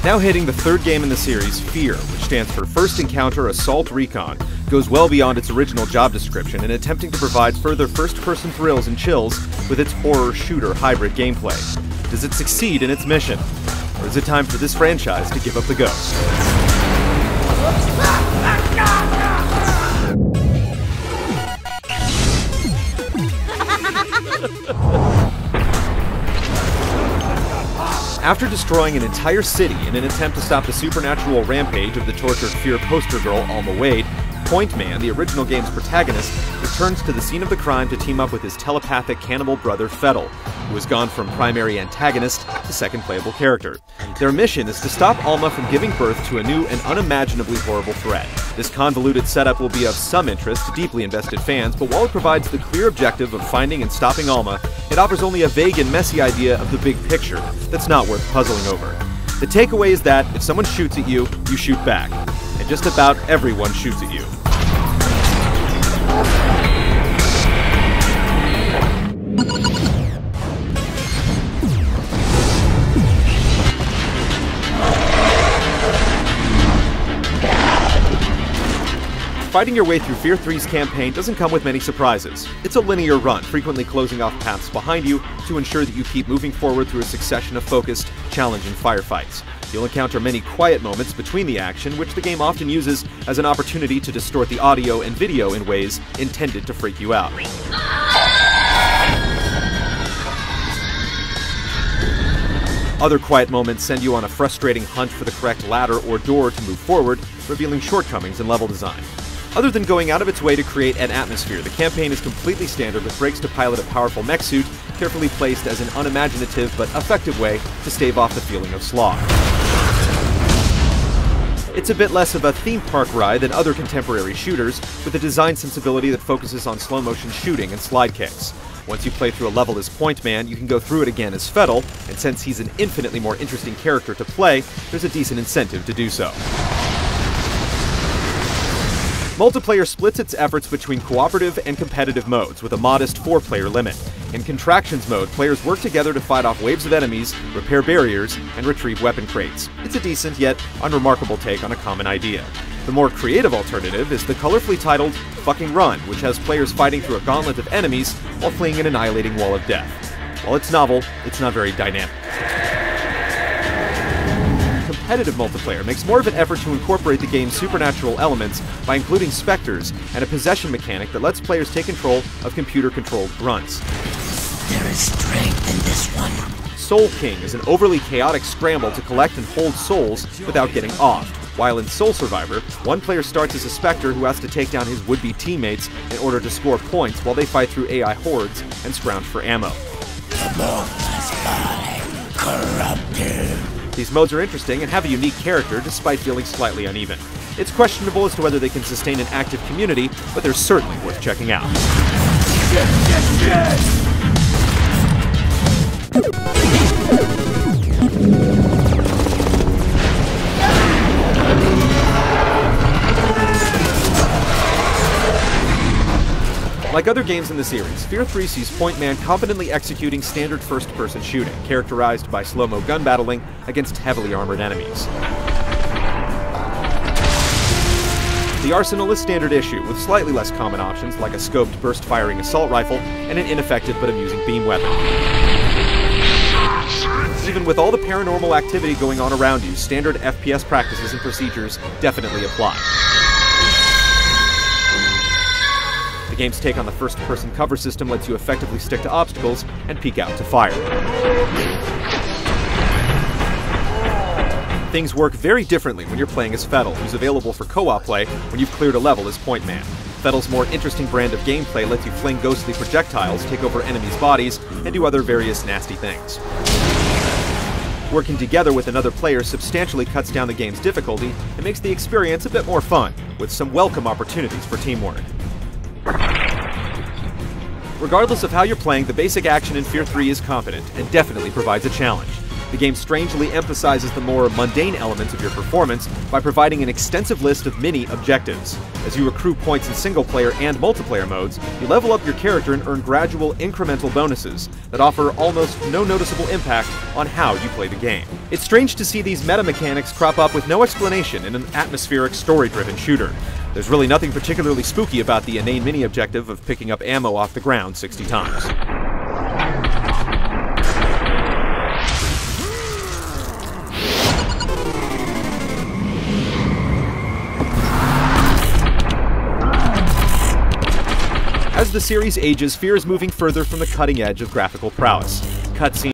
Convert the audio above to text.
Now hitting the third game in the series, F.E.A.R, which stands for First Encounter Assault Recon, goes well beyond its original job description in attempting to provide further first-person thrills and chills with its horror-shooter hybrid gameplay. Does it succeed in its mission? Or is it time for this franchise to give up the ghost? After destroying an entire city in an attempt to stop the supernatural rampage of the tortured F.E.A.R poster girl Alma Wade, Point Man, the original game's protagonist, returns to the scene of the crime to team up with his telepathic cannibal brother F.E.A.R, who has gone from primary antagonist to second playable character. Their mission is to stop Alma from giving birth to a new and unimaginably horrible threat. This convoluted setup will be of some interest to deeply invested fans, but while it provides the clear objective of finding and stopping Alma, it offers only a vague and messy idea of the big picture that's not worth puzzling over. The takeaway is that if someone shoots at you, you shoot back. And just about everyone shoots at you. Fighting your way through F.E.A.R 3's campaign doesn't come with many surprises. It's a linear run, frequently closing off paths behind you to ensure that you keep moving forward through a succession of focused, challenging firefights. You'll encounter many quiet moments between the action, which the game often uses as an opportunity to distort the audio and video in ways intended to freak you out. Other quiet moments send you on a frustrating hunt for the correct ladder or door to move forward, revealing shortcomings in level design. Other than going out of its way to create an atmosphere, the campaign is completely standard with breaks to pilot a powerful mech suit, carefully placed as an unimaginative but effective way to stave off the feeling of slog. It's a bit less of a theme park ride than other contemporary shooters, with a design sensibility that focuses on slow-motion shooting and slide kicks. Once you play through a level as Point Man, you can go through it again as F.E.A.R, and since he's an infinitely more interesting character to play, there's a decent incentive to do so. Multiplayer splits its efforts between cooperative and competitive modes, with a modest 4-player limit. In Contractions mode, players work together to fight off waves of enemies, repair barriers, and retrieve weapon crates. It's a decent, yet unremarkable take on a common idea. The more creative alternative is the colorfully titled Fucking Run, which has players fighting through a gauntlet of enemies while fleeing an annihilating wall of death. While it's novel, it's not very dynamic. Competitive multiplayer makes more of an effort to incorporate the game's supernatural elements by including specters and a possession mechanic that lets players take control of computer-controlled grunts. There is strength in this one. Soul King is an overly chaotic scramble to collect and hold souls without getting offed. While in Soul Survivor, one player starts as a Spectre who has to take down his would-be teammates in order to score points while they fight through AI hordes and scrounge for ammo. The boneless body, corrupted. These modes are interesting and have a unique character despite feeling slightly uneven. It's questionable as to whether they can sustain an active community, but they're certainly worth checking out. Like other games in the series, F.E.A.R 3 sees Point Man competently executing standard first-person shooting, characterized by slow-mo gun battling against heavily armored enemies. The arsenal is standard issue, with slightly less common options like a scoped burst-firing assault rifle and an ineffective but amusing beam weapon. Even with all the paranormal activity going on around you, standard FPS practices and procedures definitely apply. The game's take on the first-person cover system lets you effectively stick to obstacles and peek out to fire. Things work very differently when you're playing as F.E.A.R, who's available for co-op play when you've cleared a level as Point Man. F.E.A.R's more interesting brand of gameplay lets you fling ghostly projectiles, take over enemies' bodies, and do other various nasty things. Working together with another player substantially cuts down the game's difficulty and makes the experience a bit more fun, with some welcome opportunities for teamwork. Regardless of how you're playing, the basic action in F.E.A.R 3 is competent and definitely provides a challenge. The game strangely emphasizes the more mundane elements of your performance by providing an extensive list of mini-objectives. As you accrue points in single-player and multiplayer modes, you level up your character and earn gradual, incremental bonuses that offer almost no noticeable impact on how you play the game. It's strange to see these meta-mechanics crop up with no explanation in an atmospheric, story-driven shooter. There's really nothing particularly spooky about the inane mini-objective of picking up ammo off the ground 60 times. As the series ages, F.E.A.R is moving further from the cutting edge of graphical prowess. Cutscenes